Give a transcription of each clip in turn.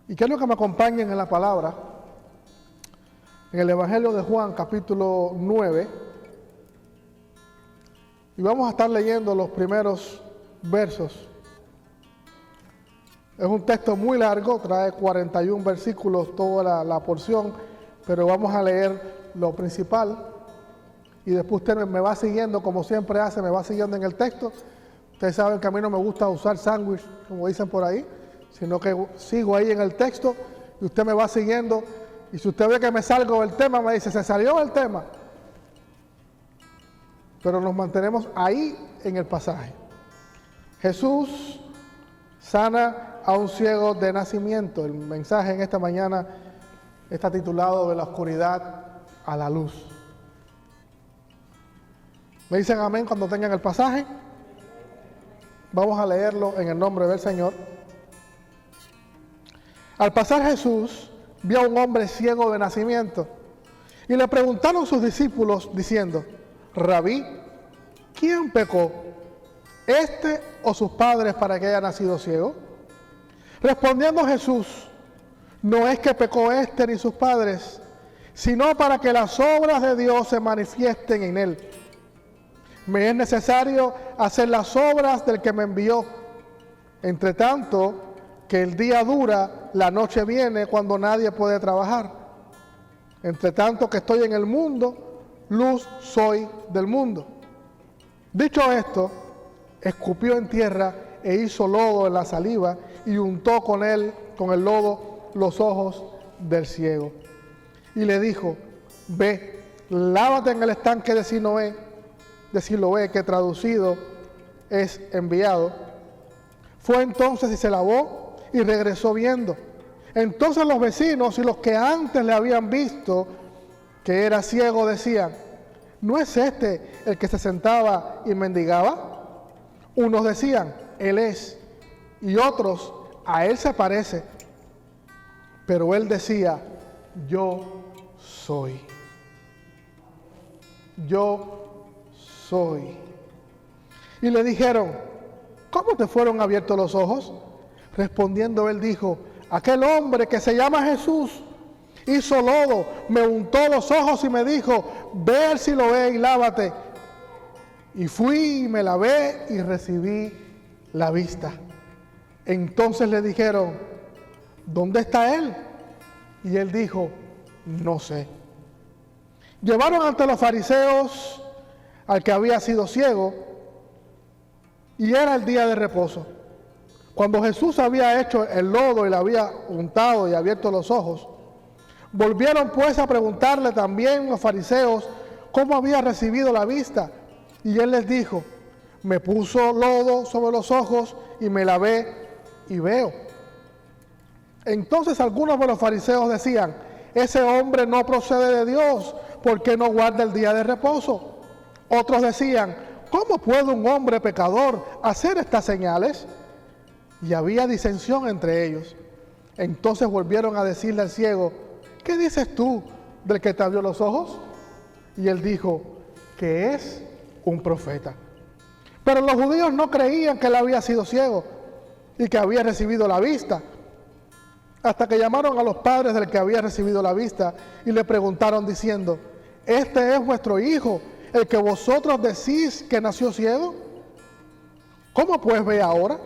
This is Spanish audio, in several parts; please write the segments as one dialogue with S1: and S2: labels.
S1: Y quiero que me acompañen en la palabra, en el Evangelio de Juan, capítulo 9. Y vamos a estar leyendo los primeros versos. Es un texto muy largo, trae 41 versículos toda la porción, pero vamos a leer lo principal. Y después usted me va siguiendo, como siempre hace, me va siguiendo en el texto. Ustedes saben que a mí no me gusta usar sándwich, como dicen por ahí, sino que sigo ahí en el texto y usted me va siguiendo. Y si usted ve que me salgo del tema, me dice, se salió del tema. Pero nos mantenemos ahí en el pasaje. Jesús sana a un ciego de nacimiento. El mensaje en esta mañana está titulado de la oscuridad a la luz. ¿Me dicen amén cuando tengan el pasaje? Vamos a leerlo en el nombre del Señor. Al pasar Jesús vio a un hombre ciego de nacimiento y le preguntaron sus discípulos diciendo: Rabí, ¿quién pecó, este o sus padres, para que haya nacido ciego? Respondiendo Jesús: no es que pecó este ni sus padres, sino para que las obras de Dios se manifiesten en él. Me es necesario hacer las obras del que me envió. Entre tanto que el día dura, la noche viene cuando nadie puede trabajar. Entre tanto que estoy en el mundo, luz soy del mundo. Dicho esto, escupió en tierra e hizo lodo en la saliva y untó con el lodo los ojos del ciego. Y le dijo: ve, lávate en el estanque de Siloé, que traducido es enviado. Fue entonces y se lavó y regresó viendo. Entonces los vecinos y los que antes le habían visto que era ciego decían: ¿no es este el que se sentaba y mendigaba? Unos decían: él es, y otros: a él se parece. Pero él decía: yo soy. Yo soy. Y le dijeron: ¿cómo te fueron abiertos los ojos? Respondiendo él dijo: aquel hombre que se llama Jesús hizo lodo, me untó los ojos y me dijo: ve al Siloé y lávate. Y fui y me lavé y recibí la vista. Entonces le dijeron: ¿dónde está él? Y él dijo: no sé. Llevaron ante los fariseos al que había sido ciego, y era el día de reposo. Cuando Jesús había hecho el lodo y le había untado y abierto los ojos, volvieron pues a preguntarle también los fariseos cómo había recibido la vista. Y él les dijo: me puso lodo sobre los ojos y me lavé y veo. Entonces algunos de los fariseos decían: ese hombre no procede de Dios, porque no guarda el día de reposo. Otros decían: ¿cómo puede un hombre pecador hacer estas señales? Y había disensión entre ellos. Entonces volvieron a decirle al ciego: ¿qué dices tú del que te abrió los ojos? Y él dijo: que es un profeta. Pero los judíos no creían que él había sido ciego y que había recibido la vista, hasta que llamaron a los padres del que había recibido la vista y le preguntaron diciendo: ¿este es vuestro hijo, el que vosotros decís que nació ciego? ¿Cómo pues ve ahora?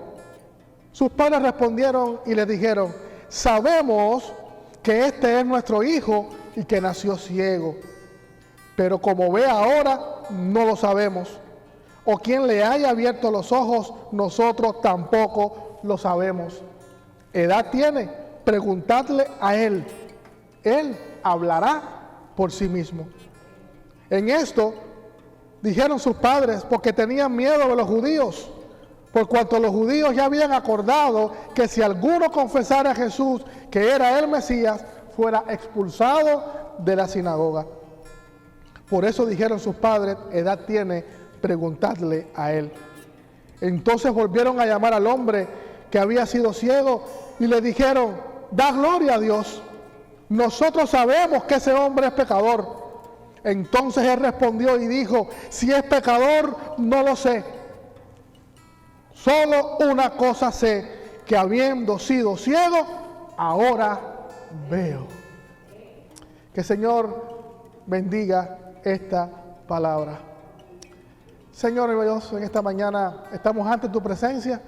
S1: Sus padres respondieron y le dijeron: sabemos que este es nuestro hijo y que nació ciego, pero como ve ahora, no lo sabemos. O quien le haya abierto los ojos, nosotros tampoco lo sabemos. ¿Edad tiene? Preguntadle a él. Él hablará por sí mismo. En esto dijeron sus padres, porque tenían miedo de los judíos, por cuanto los judíos ya habían acordado que si alguno confesara a Jesús que era el Mesías, fuera expulsado de la sinagoga. Por eso dijeron sus padres: edad tiene, preguntadle a él. Entonces volvieron a llamar al hombre que había sido ciego y le dijeron: da gloria a Dios, nosotros sabemos que ese hombre es pecador. Entonces él respondió y dijo: si es pecador, no lo sé. Solo una cosa sé, que habiendo sido ciego, ahora veo. Que el Señor bendiga esta palabra. Señor Dios, en esta mañana estamos ante tu presencia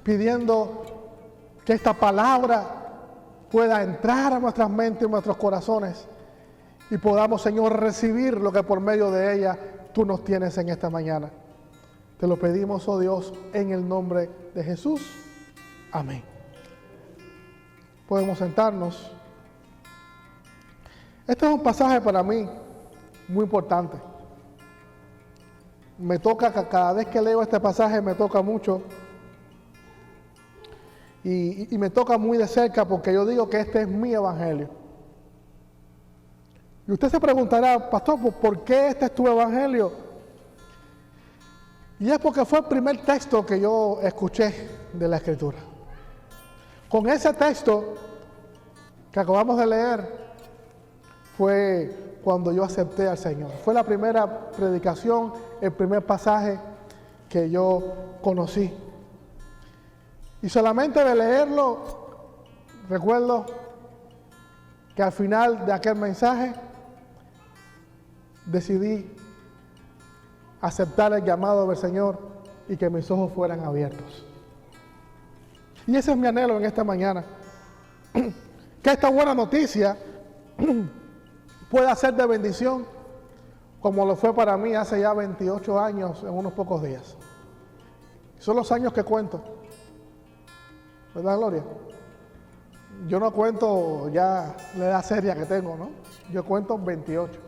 S1: pidiendo que esta palabra pueda entrar a nuestras mentes y nuestros corazones y podamos, Señor, recibir lo que por medio de ella tú nos tienes en esta mañana. Te lo pedimos, oh Dios, en el nombre de Jesús. Amén. Podemos sentarnos. Este es un pasaje para mí muy importante. Me toca, cada vez que leo este pasaje me toca mucho y me toca muy de cerca porque yo digo que este es mi evangelio. Y usted se preguntará, pastor, ¿por qué este es tu evangelio? Y es porque fue el primer texto que yo escuché de la Escritura. Con ese texto que acabamos de leer fue cuando yo acepté al Señor. Fue la primera predicación, el primer pasaje que yo conocí. Y solamente de leerlo, recuerdo que al final de aquel mensaje decidí aceptar el llamado del Señor y que mis ojos fueran abiertos. Y ese es mi anhelo en esta mañana. Que esta buena noticia pueda ser de bendición, como lo fue para mí hace ya 28 años en unos pocos días. Son los años que cuento. ¿Verdad, Gloria? Yo no cuento ya la edad seria que tengo, ¿no? Yo cuento 28.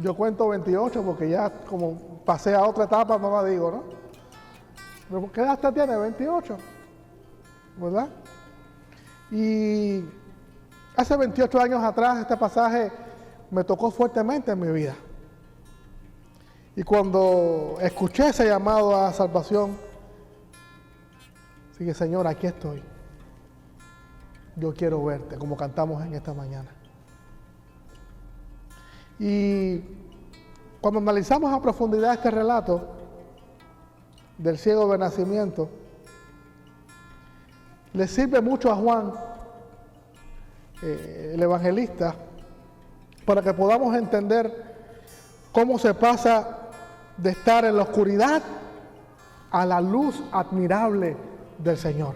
S1: Yo cuento 28 porque ya como pasé a otra etapa no la digo, ¿no? ¿Qué edad usted tiene? 28. ¿Verdad? Y hace 28 años atrás este pasaje me tocó fuertemente en mi vida. Y cuando escuché ese llamado a salvación, dije, Señor, aquí estoy. Yo quiero verte, como cantamos en esta mañana. Y cuando analizamos a profundidad este relato del ciego de nacimiento, le sirve mucho a Juan, el evangelista, para que podamos entender cómo se pasa de estar en la oscuridad a la luz admirable del Señor.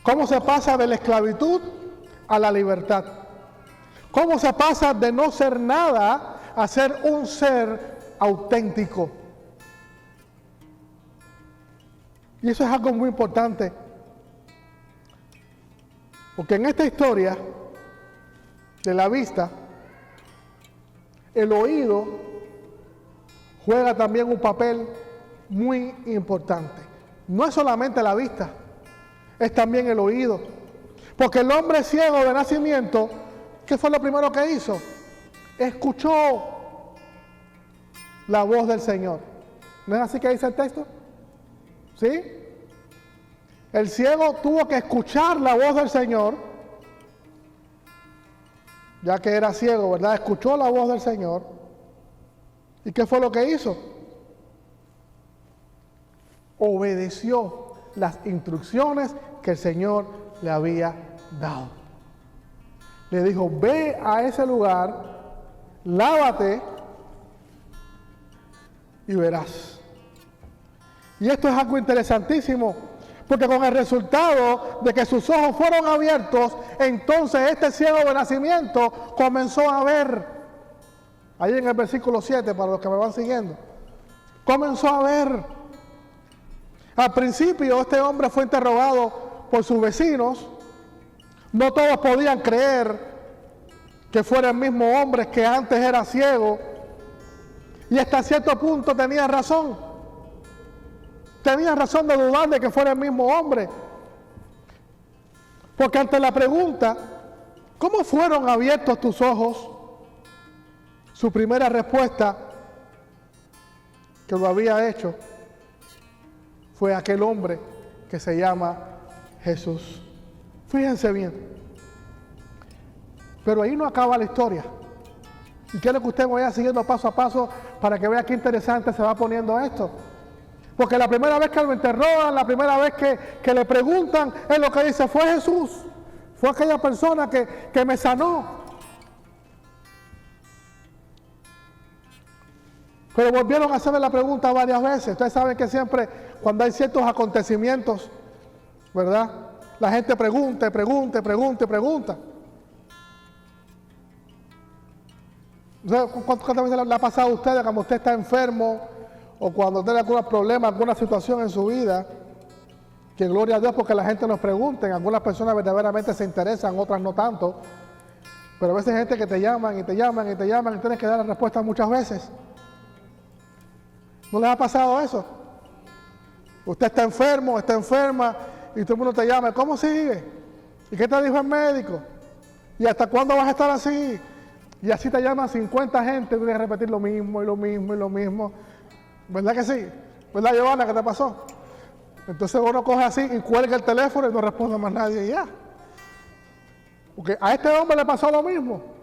S1: Cómo se pasa de la esclavitud a la libertad. Cómo se pasa de no ser nada a ser un ser auténtico. Y eso es algo muy importante. Porque en esta historia de la vista, el oído juega también un papel muy importante. No es solamente la vista, es también el oído. Porque el hombre ciego de nacimiento, ¿qué fue lo primero que hizo? Escuchó la voz del Señor. ¿No es así que dice el texto? ¿Sí? El ciego tuvo que escuchar la voz del Señor, ya que era ciego, ¿verdad? Escuchó la voz del Señor. ¿Y qué fue lo que hizo? Obedeció las instrucciones que el Señor le había dado. Le dijo, ve a ese lugar, lávate y verás. Y esto es algo interesantísimo, porque con el resultado de que sus ojos fueron abiertos, entonces este ciego de nacimiento comenzó a ver. Ahí en el versículo 7, para los que me van siguiendo. Comenzó a ver. Al principio este hombre fue interrogado por sus vecinos. No todos podían creer que fuera el mismo hombre que antes era ciego. Y hasta cierto punto tenía razón. Tenía razón de dudar de que fuera el mismo hombre. Porque ante la pregunta, ¿cómo fueron abiertos tus ojos? Su primera respuesta, que lo había hecho, fue aquel hombre que se llama Jesús. Fíjense bien. Pero ahí no acaba la historia. Y quiero que usted vaya siguiendo paso a paso para que vea qué interesante se va poniendo esto. Porque la primera vez que lo interrogan, la primera vez que le preguntan, es lo que dice, fue Jesús. Fue aquella persona que me sanó. Pero volvieron a hacerme la pregunta varias veces. Ustedes saben que siempre, cuando hay ciertos acontecimientos, ¿verdad? La gente pregunta. ¿Cuántas veces le ha pasado a ustedes cuando usted está enfermo o cuando tiene algún problema, alguna situación en su vida? Que gloria a Dios porque la gente nos pregunta. Algunas personas verdaderamente se interesan, otras no tanto. Pero a veces hay gente que te llaman y tienes que dar la respuesta muchas veces. ¿No les ha pasado eso? Usted está enfermo, está enferma y todo el mundo te llama. ¿Cómo sigue? ¿Y qué te dijo el médico? ¿Y hasta cuándo vas a estar así? Y así te llaman 50 gente y tienes que repetir lo mismo. ¿Verdad que sí? ¿Verdad, Giovanna, qué te pasó? Entonces uno coge así y cuelga el teléfono y no responde más nadie y ya. Porque a este hombre le pasó lo mismo.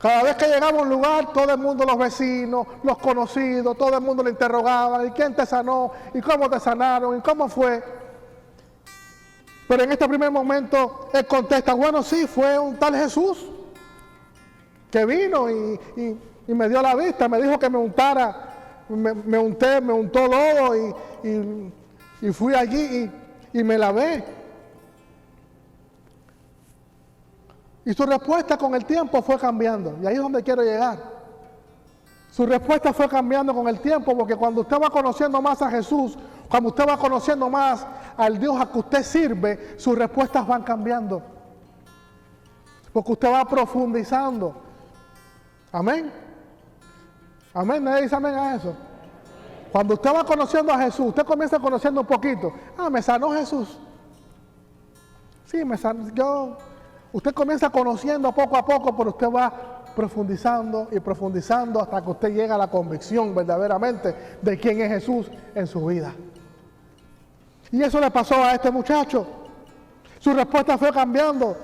S1: Cada vez que llegaba a un lugar, todo el mundo, los vecinos, los conocidos, todo el mundo le interrogaba, ¿y quién te sanó? ¿Y cómo te sanaron? ¿Y cómo fue? Pero en este primer momento, él contesta, bueno, sí, fue un tal Jesús que vino y me dio la vista, me dijo que me untara, me untó lodo y fui allí y me lavé. Y su respuesta con el tiempo fue cambiando. Y ahí es donde quiero llegar. Su respuesta fue cambiando con el tiempo, porque cuando usted va conociendo más a Jesús, cuando usted va conociendo más al Dios a que usted sirve, sus respuestas van cambiando. Porque usted va profundizando. Amén. Amén. Nadie dice amén a eso. Cuando usted va conociendo a Jesús, usted comienza conociendo un poquito. Me sanó Jesús. Sí, me sanó. Usted comienza conociendo poco a poco, pero usted va profundizando y profundizando hasta que usted llega a la convicción verdaderamente de quién es Jesús en su vida. Y eso le pasó a este muchacho. Su respuesta fue cambiando.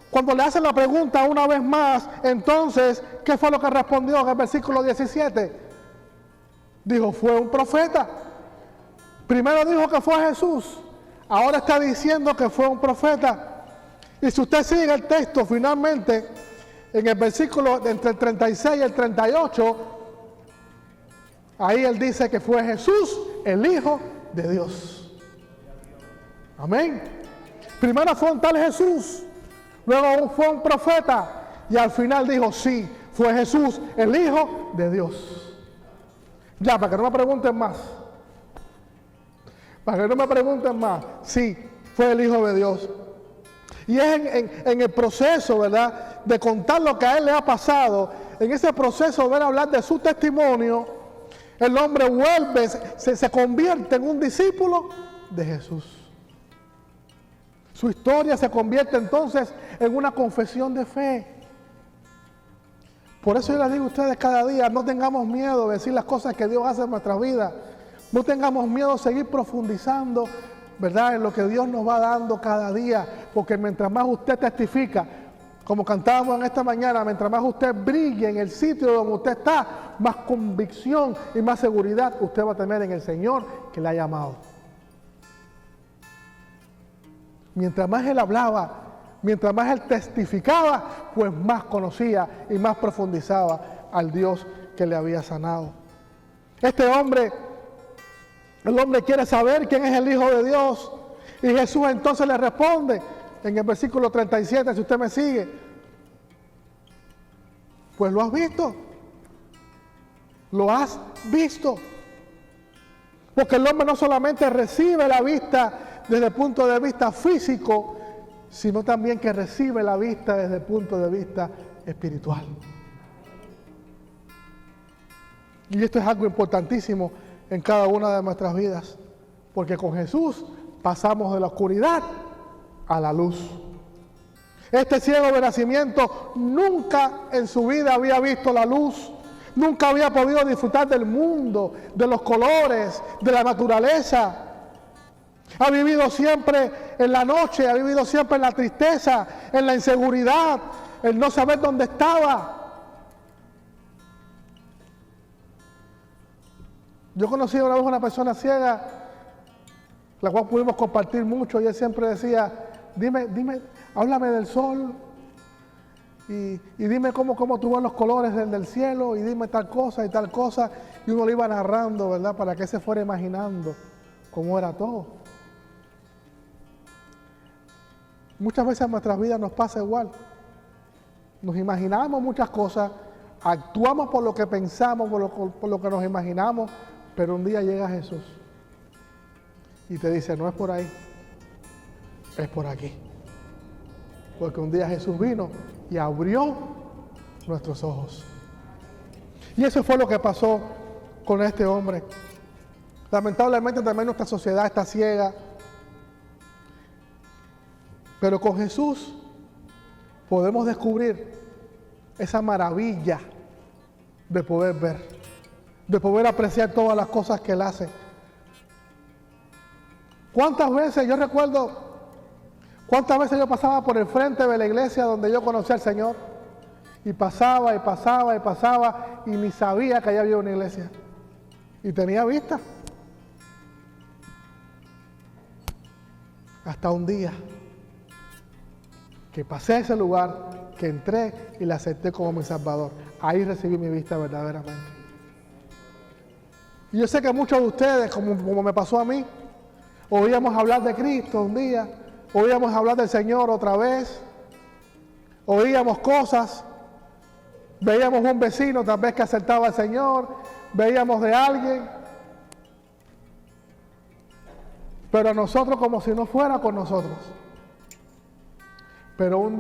S1: Cuando le hacen la pregunta una vez más, entonces, ¿qué fue lo que respondió en el versículo 17? Dijo, fue un profeta. Primero dijo que fue Jesús. Ahora está diciendo que fue un profeta. Y si usted sigue el texto, finalmente, en el versículo entre el 36 y el 38, ahí él dice que fue Jesús, el Hijo de Dios. Amén. Primero fue un tal Jesús, luego fue un profeta, y al final dijo, sí, fue Jesús, el Hijo de Dios. Ya, para que no me pregunten más. Para que no me pregunten más. Sí, fue el Hijo de Dios. Y es en el proceso, ¿verdad?, de contar lo que a él le ha pasado, en ese proceso de hablar de su testimonio, el hombre vuelve, se convierte en un discípulo de Jesús. Su historia se convierte entonces en una confesión de fe. Por eso yo les digo a ustedes cada día, no tengamos miedo de decir las cosas que Dios hace en nuestra vida. No tengamos miedo de seguir profundizando, ¿verdad?, en lo que Dios nos va dando cada día, porque mientras más usted testifica, como cantábamos en esta mañana, mientras más usted brille en el sitio donde usted está, más convicción y más seguridad usted va a tener en el Señor que le ha llamado. Mientras más él hablaba, mientras más él testificaba, pues más conocía y más profundizaba al Dios que le había sanado. Este hombre, el hombre quiere saber quién es el Hijo de Dios. Y Jesús entonces le responde en el versículo 37, si usted me sigue. Pues lo has visto. Lo has visto. Porque el hombre no solamente recibe la vista desde el punto de vista físico, sino también que recibe la vista desde el punto de vista espiritual. Y esto es algo importantísimo en cada una de nuestras vidas, porque con Jesús pasamos de la oscuridad a la luz. Este ciego de nacimiento nunca en su vida había visto la luz, nunca había podido disfrutar del mundo, de los colores, de la naturaleza. Ha vivido siempre en la noche, ha vivido siempre en la tristeza, en la inseguridad, en no saber dónde estaba. Yo conocí una vez una persona ciega, la cual pudimos compartir mucho, y él siempre decía, dime, háblame del sol, y dime cómo tú ves los colores del cielo, y dime tal cosa y tal cosa, y uno le iba narrando, ¿verdad?, para que se fuera imaginando cómo era todo. Muchas veces en nuestras vidas nos pasa igual. Nos imaginamos muchas cosas, actuamos por lo que pensamos, por lo que nos imaginamos, pero un día llega Jesús y te dice, no es por ahí, es por aquí. Porque un día Jesús vino y abrió nuestros ojos. Y eso fue lo que pasó con este hombre. Lamentablemente también nuestra sociedad está ciega. Pero con Jesús podemos descubrir esa maravilla de poder ver, de poder apreciar todas las cosas que Él hace. ¿Cuántas veces yo pasaba por el frente de la iglesia donde yo conocí al Señor? Y pasaba y ni sabía que allá había una iglesia. Y tenía vista. Hasta un día que pasé a ese lugar, que entré y le acepté como mi Salvador. Ahí recibí mi vista verdaderamente. Y yo sé que muchos de ustedes, como me pasó a mí, oíamos hablar de Cristo un día, oíamos hablar del Señor otra vez, oíamos cosas, veíamos un vecino tal vez que aceptaba al Señor, veíamos de alguien, pero a nosotros como si no fuera con nosotros. Pero un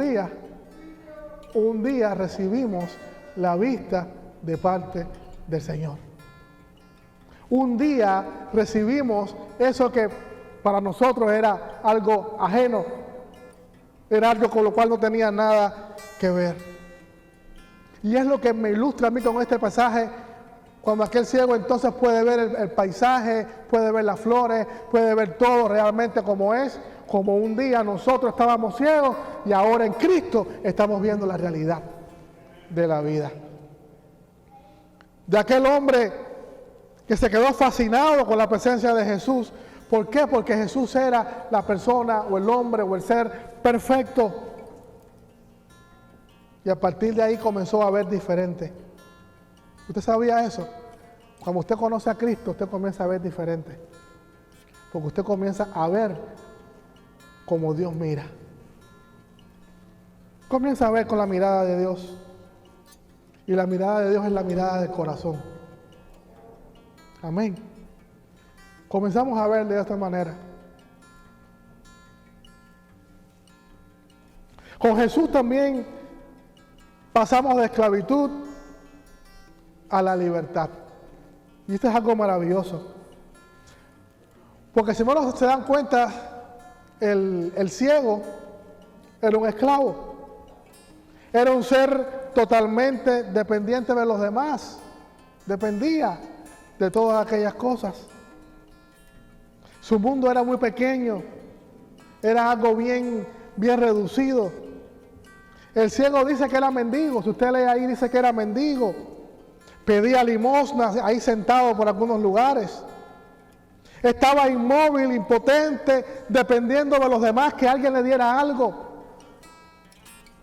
S1: día recibimos la vista de parte del Señor. Un día recibimos eso que para nosotros era algo ajeno, era algo con lo cual no tenía nada que ver. Y es lo que me ilustra a mí con este pasaje, cuando aquel ciego entonces puede ver el paisaje, puede ver las flores, puede ver todo realmente como es, como un día nosotros estábamos ciegos y ahora en Cristo estamos viendo la realidad de la vida. De aquel hombre que se quedó fascinado con la presencia de Jesús. ¿Por qué? Porque Jesús era la persona o el hombre o el ser perfecto. Y a partir de ahí comenzó a ver diferente. ¿Usted sabía eso? Cuando usted conoce a Cristo, usted comienza a ver diferente. Porque usted comienza a ver como Dios mira. Comienza a ver con la mirada de Dios. Y la mirada de Dios es la mirada del corazón. Amén. Comenzamos a ver de esta manera. Con Jesús también pasamos de esclavitud a la libertad. Y esto es algo maravilloso. Porque si no se dan cuenta, el ciego era un esclavo. Era un ser totalmente dependiente de los demás. Dependía de todas aquellas cosas. Su mundo era muy pequeño. Era algo bien reducido. El ciego dice que era mendigo. Si usted lee ahí, dice que era mendigo. Pedía limosnas ahí sentado por algunos lugares. Estaba inmóvil, impotente, dependiendo de los demás que alguien le diera algo.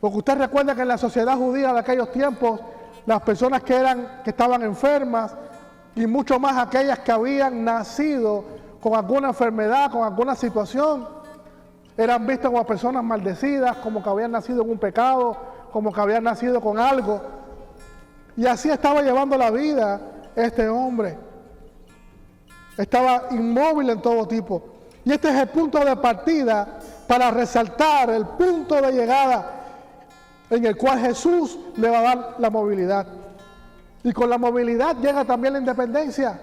S1: Porque usted recuerda que en la sociedad judía de aquellos tiempos, las personas que estaban enfermas, y mucho más aquellas que habían nacido con alguna enfermedad, con alguna situación, eran vistas como personas maldecidas, como que habían nacido en un pecado, como que habían nacido con algo. Y así estaba llevando la vida este hombre. Estaba inmóvil en todo tipo. Y este es el punto de partida para resaltar el punto de llegada en el cual Jesús le va a dar la movilidad. Y con la movilidad llega también la independencia.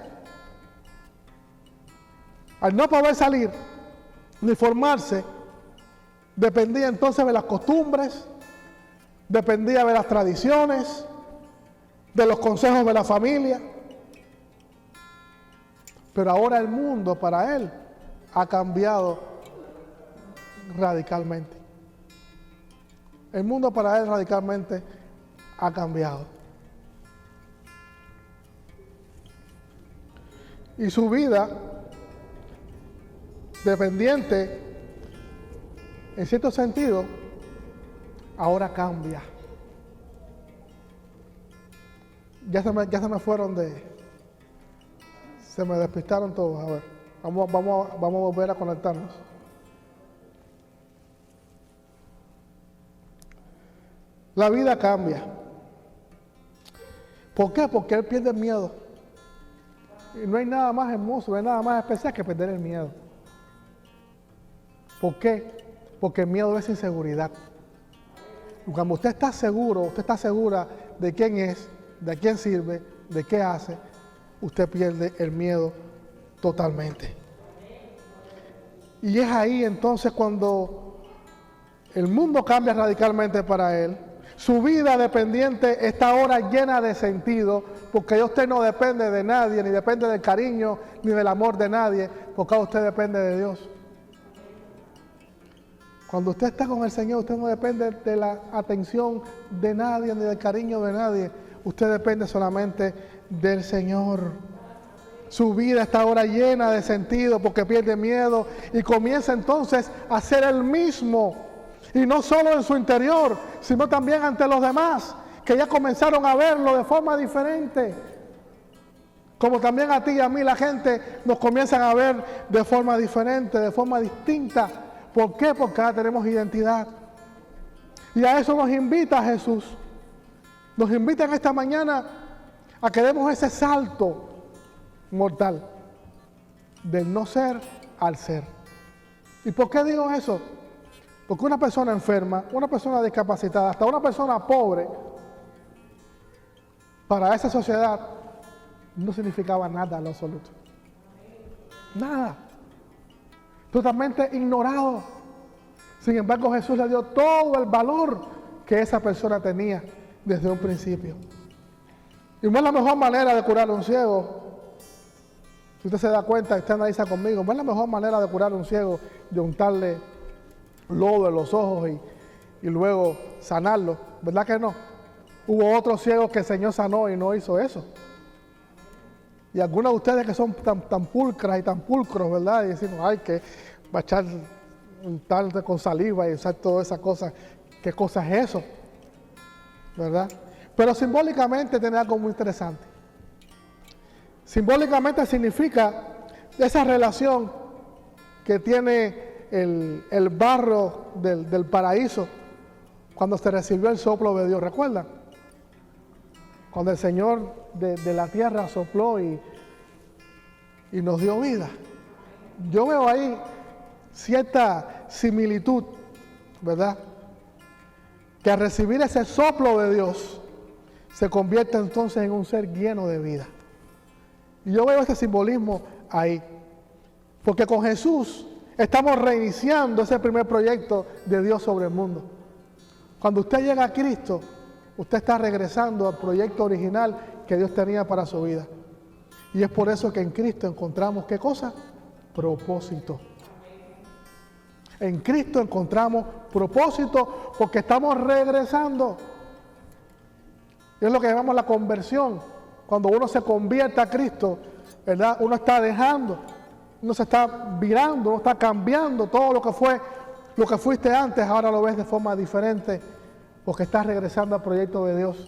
S1: Al no poder salir ni formarse, dependía entonces de las costumbres, dependía de las tradiciones, de los consejos de la familia. Pero ahora el mundo para él ha cambiado radicalmente. El mundo para él radicalmente ha cambiado. Y su vida dependiente, en cierto sentido, ahora cambia. Ya se me fueron se me despistaron todos. A ver, vamos a volver a conectarnos. La vida cambia. ¿Por qué? Porque él pierde el miedo. Y no hay nada más hermoso, no hay nada más especial que perder el miedo. ¿Por qué? Porque el miedo es inseguridad. Y cuando usted está seguro, usted está segura de quién es, de quién sirve, de qué hace, usted pierde el miedo totalmente. Y es ahí entonces cuando el mundo cambia radicalmente para él. Su vida dependiente está ahora llena de sentido, porque ya usted no depende de nadie, ni depende del cariño, ni del amor de nadie, porque ahora usted depende de Dios. Cuando usted está con el Señor, usted no depende de la atención de nadie, ni del cariño de nadie. Usted depende solamente del Señor. Su vida está ahora llena de sentido porque pierde miedo y comienza entonces a ser el mismo. Y no solo en su interior, sino también ante los demás, que ya comenzaron a verlo de forma diferente. Como también a ti y a mí la gente nos comienzan a ver de forma diferente, de forma distinta. ¿Por qué? Porque ahora tenemos identidad. Y a eso nos invita Jesús. Nos invita en esta mañana a que demos ese salto mortal del no ser al ser. ¿Y por qué digo eso? Porque una persona enferma, una persona discapacitada, hasta una persona pobre, para esa sociedad no significaba nada en lo absoluto. Nada. Totalmente ignorado. Sin embargo, Jesús le dio todo el valor que esa persona tenía desde un principio. Y no es la mejor manera de curar a un ciego. Si usted se da cuenta, usted analiza conmigo, no es la mejor manera de curar a un ciego de untarle lodo en los ojos y luego sanarlo. ¿Verdad que no? Hubo otros ciegos que el Señor sanó y no hizo eso. Y algunos de ustedes que son tan pulcras y tan pulcros, ¿verdad? Y decimos, ay, que va a echar untarse con saliva y usar todas esas cosas. ¿Qué cosa es eso? ¿Verdad? Pero simbólicamente tiene algo muy interesante. Simbólicamente significa esa relación que tiene el barro del paraíso cuando se recibió el soplo de Dios. ¿Recuerdan? Cuando el Señor de la tierra sopló y nos dio vida. Yo veo ahí cierta similitud, ¿verdad? Que al recibir ese soplo de Dios se convierte entonces en un ser lleno de vida. Y yo veo ese simbolismo ahí. Porque con Jesús estamos reiniciando ese primer proyecto de Dios sobre el mundo. Cuando usted llega a Cristo, usted está regresando al proyecto original que Dios tenía para su vida. Y es por eso que en Cristo encontramos, ¿qué cosa? Propósito. En Cristo encontramos propósito porque estamos regresando. Y es lo que llamamos la conversión. Cuando uno se convierte a Cristo, ¿verdad? Uno está dejando, uno se está virando, uno está cambiando todo lo que fuiste antes, ahora lo ves de forma diferente, porque estás regresando al proyecto de Dios.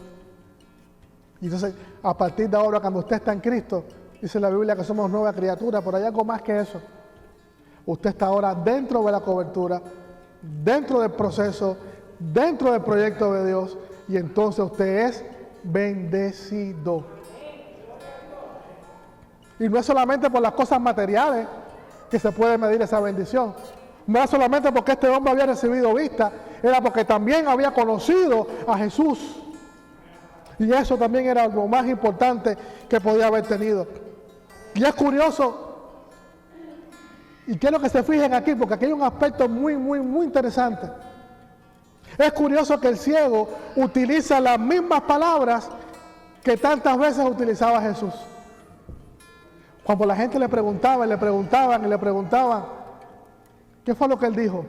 S1: Y entonces, a partir de ahora, cuando usted está en Cristo, dice la Biblia que somos nueva criatura, pero hay algo más que eso. Usted está ahora dentro de la cobertura, dentro del proceso, dentro del proyecto de Dios, y entonces usted es bendecido. Y no es solamente por las cosas materiales que se puede medir esa bendición. No es solamente porque este hombre había recibido vista, era porque también había conocido a Jesús. Y eso también era lo más importante que podía haber tenido. Y es curioso, y quiero que se fijen aquí, porque aquí hay un aspecto muy interesante. Es curioso que el ciego utiliza las mismas palabras que tantas veces utilizaba Jesús. Cuando la gente le preguntaban, ¿qué fue lo que él dijo?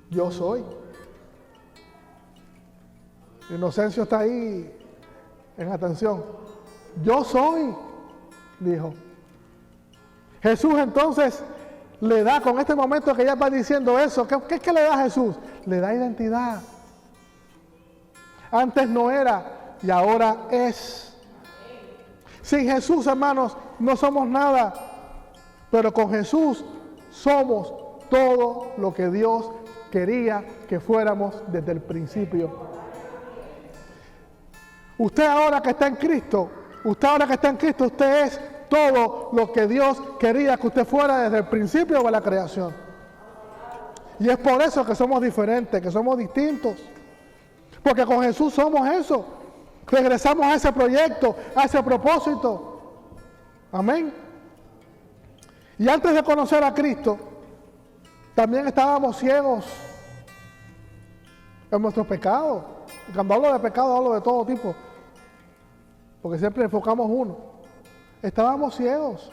S1: Yo soy. Inocencio está ahí en atención. Yo soy. dijo. Jesús entonces le da, con este momento que ella va diciendo eso, ¿qué es que le da a Jesús? Le da identidad. Antes no era y ahora es. Sin Jesús, hermanos, no somos nada, pero con Jesús somos todo lo que Dios quería que fuéramos desde el principio. Usted ahora que está en Cristo, usted es todo lo que Dios quería que usted fuera desde el principio de la creación. Y es por eso que somos diferentes, que somos distintos. Porque con Jesús somos eso. Regresamos a ese proyecto, a ese propósito. Amén. Y antes de conocer a Cristo, también estábamos ciegos en nuestros pecados. Y cuando hablo de pecado, hablo de todo tipo. Porque siempre enfocamos uno. Estábamos ciegos.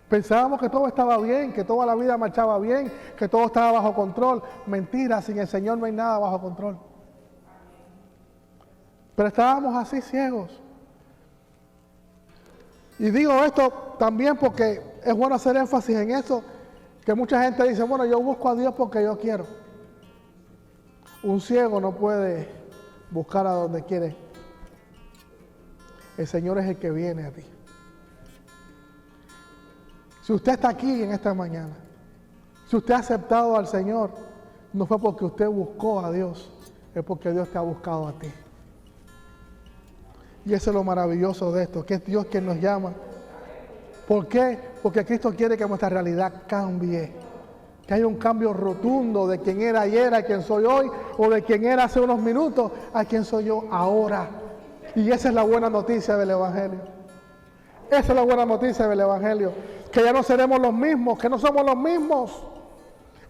S1: Pensábamos que todo estaba bien, que toda la vida marchaba bien, que todo estaba bajo control. Mentira, sin el Señor no hay nada bajo control. Pero estábamos así ciegos. Y digo esto también porque es bueno hacer énfasis en eso, que mucha gente dice, bueno, yo busco a Dios porque yo quiero. Un ciego no puede buscar a donde quiere. El Señor es el que viene a ti. Si usted está aquí en esta mañana, si usted ha aceptado al Señor, no fue porque usted buscó a Dios, es porque Dios te ha buscado a ti. Y eso es lo maravilloso de esto, que es Dios quien nos llama. ¿Por qué? Porque Cristo quiere que nuestra realidad cambie. Que haya un cambio rotundo de quien era ayer a quien soy hoy, o de quien era hace unos minutos a quien soy yo ahora. Y esa es la buena noticia del Evangelio. Esa es la buena noticia del Evangelio. Que ya no seremos los mismos, que no somos los mismos.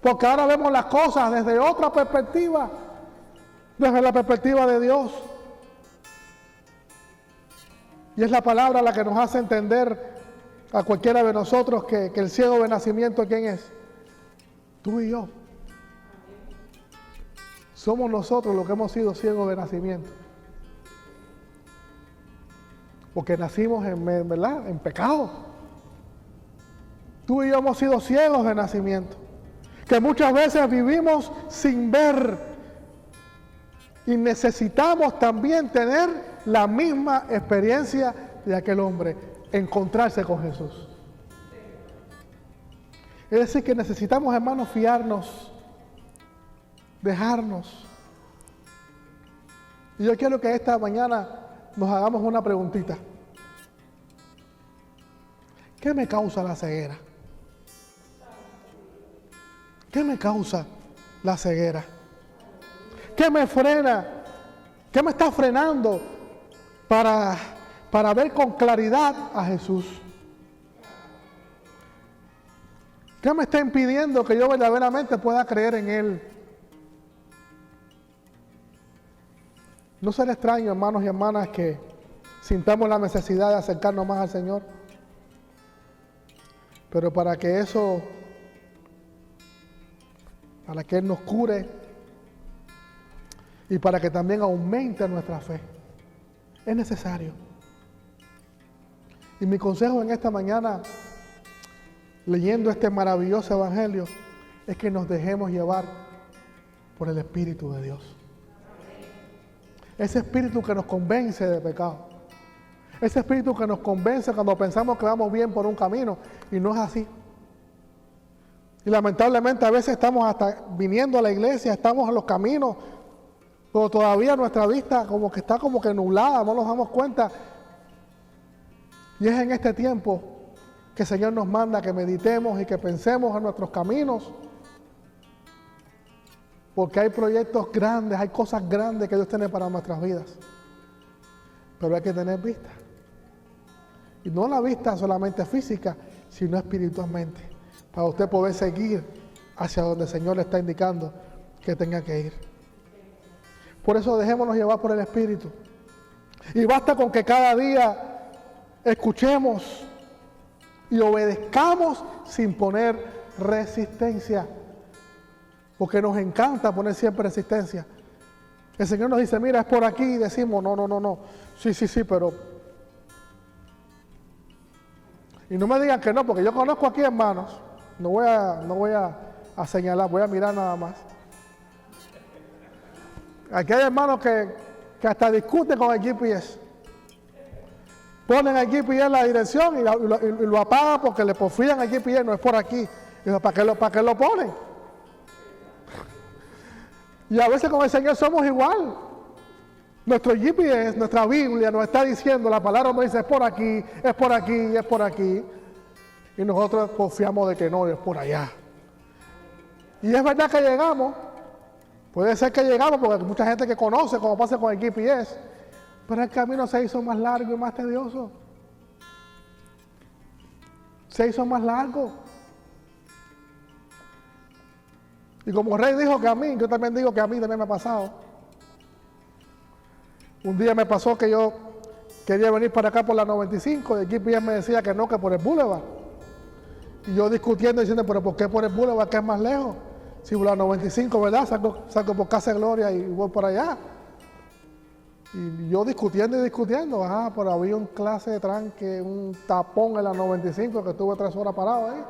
S1: Porque ahora vemos las cosas desde otra perspectiva. Desde la perspectiva de Dios. Y es la palabra la que nos hace entender a cualquiera de nosotros que el ciego de nacimiento, ¿quién es? Tú y yo. Somos nosotros los que hemos sido ciegos de nacimiento. Porque nacimos ¿verdad? En pecado. Tú y yo hemos sido ciegos de nacimiento. Que muchas veces vivimos sin ver. Y necesitamos también tener la misma experiencia de aquel hombre, encontrarse con Jesús. Es decir, que necesitamos, hermanos, fiarnos, dejarnos. Y yo quiero que esta mañana nos hagamos una preguntita. ¿Qué me causa la ceguera? ¿Qué me causa la ceguera? ¿Qué me frena? ¿Qué me está frenando para ver con claridad a Jesús? ¿Qué me está impidiendo que yo verdaderamente pueda creer en Él? No será extraño, hermanos y hermanas, que sintamos la necesidad de acercarnos más al Señor. Pero para que eso, para que Él nos cure y para que también aumente nuestra fe, es necesario. Y mi consejo en esta mañana, leyendo este maravilloso Evangelio, es que nos dejemos llevar por el Espíritu de Dios. Ese Espíritu que nos convence de pecado. Ese Espíritu que nos convence cuando pensamos que vamos bien por un camino y no es así. Y lamentablemente a veces estamos hasta viniendo a la iglesia, estamos en los caminos, pero todavía nuestra vista como que está como que nublada, no nos damos cuenta. Y es en este tiempo que el Señor nos manda que meditemos y que pensemos en nuestros caminos. Porque hay proyectos grandes, hay cosas grandes que Dios tiene para nuestras vidas. Pero hay que tener vista. Y no la vista solamente física, sino espiritualmente. Para usted poder seguir hacia donde el Señor le está indicando que tenga que ir. Por eso dejémonos llevar por el Espíritu. Y basta con que cada día escuchemos y obedezcamos sin poner resistencia. Porque nos encanta poner siempre resistencia. El Señor nos dice, mira, es por aquí, y decimos, no. Sí, pero Y no me digan que no, porque yo conozco aquí hermanos. No voy a señalar, voy a mirar nada más. Aquí hay hermanos que hasta discuten con el GPS. Ponen el GPS en la dirección y lo apagan porque le porfían al GPS, no es por aquí. Y digo, ¿para qué lo ponen? Y a veces con el Señor somos igual. Nuestro GPS, nuestra Biblia nos está diciendo, la palabra nos dice, es por aquí, es por aquí, es por aquí. Y nosotros confiamos de que no, es por allá. Y es verdad que llegamos. Puede ser que llegamos porque hay mucha gente que conoce cómo pasa con el GPS. Pero el camino se hizo más largo y más tedioso. Se hizo más largo. Y como Rey dijo que a mí, yo también digo que a mí también me ha pasado. Un día me pasó que yo quería venir para acá por la 95 y el GPS me decía que no, que por el Boulevard. Y yo discutiendo diciendo, pero ¿por qué por el Boulevard que es más lejos? Si por la 95, ¿verdad? Salgo por Casa de Gloria y voy por allá. Y yo discutiendo, pero había un clase de tranque, un tapón en la 95 que estuve 3 horas parado ahí.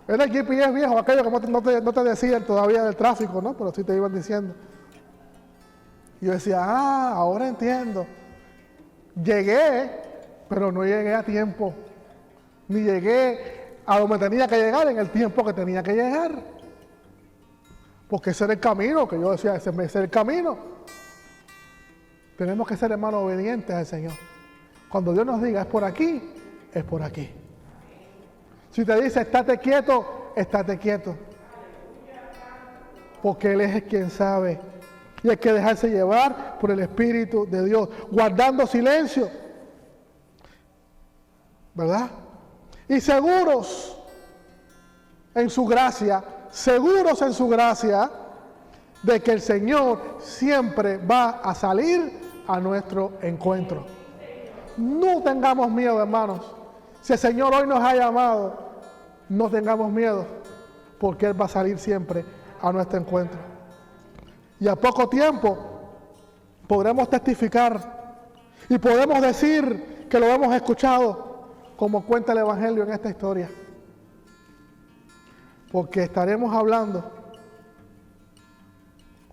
S1: Era el GPS viejo, aquello que no te decían todavía del tráfico, ¿no? Pero sí te iban diciendo. Y yo decía, ahora entiendo. Llegué, pero no llegué a tiempo. Ni llegué a donde tenía que llegar en el tiempo que tenía que llegar. Porque ese era el camino, que yo decía, ese es el camino. Tenemos que ser, hermanos, obedientes al Señor. Cuando Dios nos diga, es por aquí, es por aquí. Si te dice, estate quieto. Porque Él es quien sabe. Y hay que dejarse llevar por el Espíritu de Dios, guardando silencio. ¿Verdad? Y seguros en su gracia, de que el Señor siempre va a salir a nuestro encuentro. No tengamos miedo, hermanos. Si el Señor hoy nos ha llamado, no tengamos miedo, porque Él va a salir siempre a nuestro encuentro. Y a poco tiempo podremos testificar y podemos decir que lo hemos escuchado, como cuenta el Evangelio en esta historia. Porque estaremos hablando,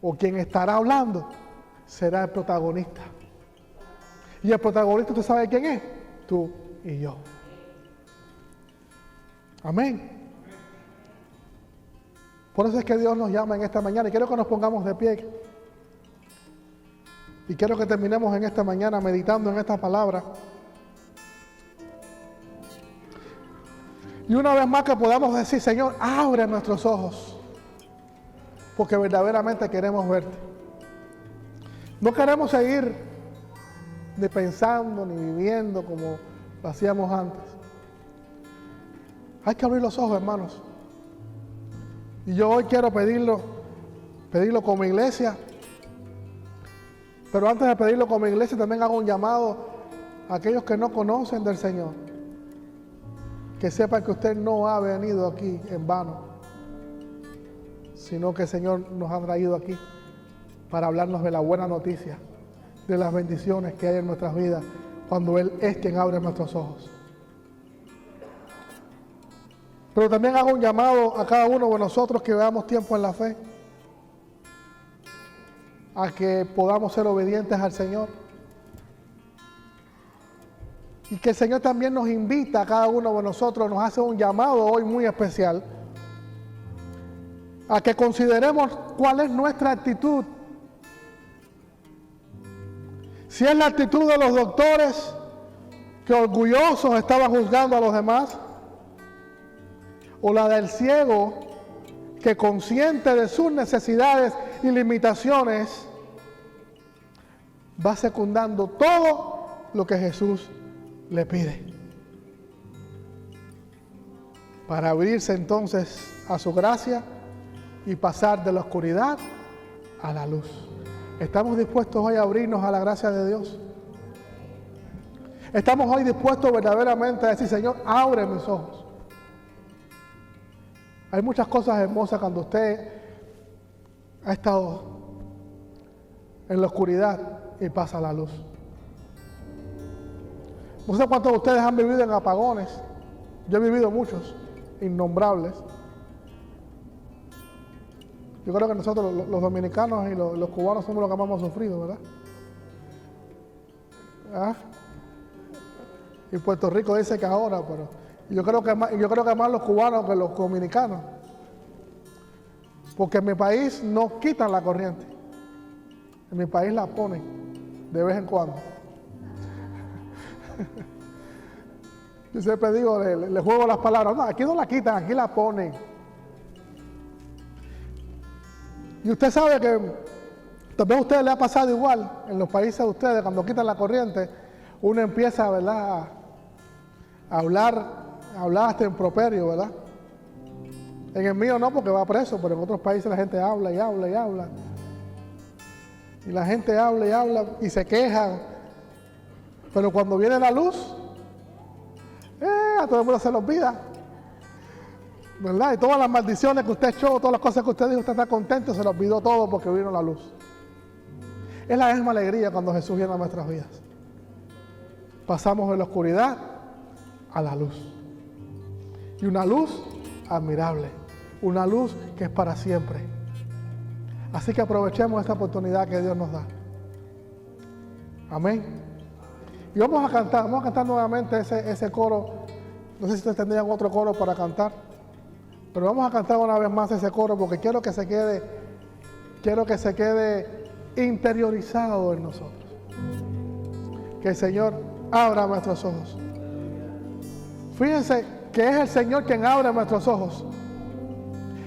S1: o quien estará hablando será el protagonista. Y el protagonista, ¿usted sabe quién es? Tú y yo. Amén. Por eso es que Dios nos llama en esta mañana y quiero que nos pongamos de pie. Y quiero que terminemos en esta mañana meditando en esta palabra. Y una vez más que podamos decir, Señor, abre nuestros ojos. Porque verdaderamente queremos verte. No queremos seguir ni pensando ni viviendo como lo hacíamos antes. Hay que abrir los ojos, hermanos. Y yo hoy quiero pedirlo como iglesia. Pero antes de pedirlo como iglesia, también hago un llamado a aquellos que no conocen del Señor. Que sepan que usted no ha venido aquí en vano, sino que el Señor nos ha traído aquí para hablarnos de la buena noticia, de las bendiciones que hay en nuestras vidas, cuando Él es quien abre nuestros ojos. Pero también hago un llamado a cada uno de nosotros que veamos tiempo en la fe, a que podamos ser obedientes al Señor. Y que el Señor también nos invita a cada uno de nosotros, nos hace un llamado hoy muy especial, a que consideremos cuál es nuestra actitud. Si es la actitud de los doctores que orgullosos estaban juzgando a los demás, o la del ciego que consciente de sus necesidades y limitaciones va secundando todo lo que Jesús le pide, para abrirse entonces a su gracia y pasar de la oscuridad a la luz. ¿Estamos dispuestos hoy a abrirnos a la gracia de Dios? ¿Estamos hoy dispuestos verdaderamente a decir, Señor, abre mis ojos? Hay muchas cosas hermosas cuando usted ha estado en la oscuridad y pasa a la luz. No sé cuántos de ustedes han vivido en apagones. Yo he vivido muchos, innombrables. Yo creo que nosotros, los dominicanos y los cubanos, somos los que más hemos sufrido, ¿verdad? ¿Ah? Y Puerto Rico dice que ahora, pero yo creo que más los cubanos que los dominicanos. Porque en mi país no quitan la corriente. En mi país la ponen de vez en cuando. Yo siempre digo, le juego las palabras. No, aquí no la quitan, aquí la ponen. Y usted sabe que también a usted le ha pasado igual en los países de ustedes, cuando quitan la corriente, uno empieza, ¿verdad?, a hablar hasta improperio, ¿verdad? En el mío no, porque va preso, pero en otros países la gente habla y habla y habla. Y la gente habla y habla y se quejan. Pero cuando viene la luz, a todo el mundo se le olvida, ¿verdad? Y todas las maldiciones que usted echó, todas las cosas que usted dijo, usted está contento, se le olvidó todo porque vino la luz. Es la misma alegría cuando Jesús viene a nuestras vidas. Pasamos de la oscuridad a la luz. Y una luz admirable, una luz que es para siempre. Así que aprovechemos esta oportunidad que Dios nos da. Amén. Y vamos a cantar nuevamente ese coro. No sé si ustedes tendrían otro coro para cantar, pero vamos a cantar una vez más ese coro porque quiero que se quede interiorizado en nosotros. Que el Señor abra nuestros ojos. Fíjense que es el Señor quien abre nuestros ojos.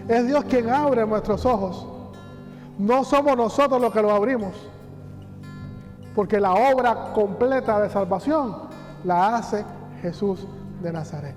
S1: Es Dios quien abre nuestros ojos. No somos nosotros los que lo abrimos. Porque la obra completa de salvación la hace Jesús de Nazaret.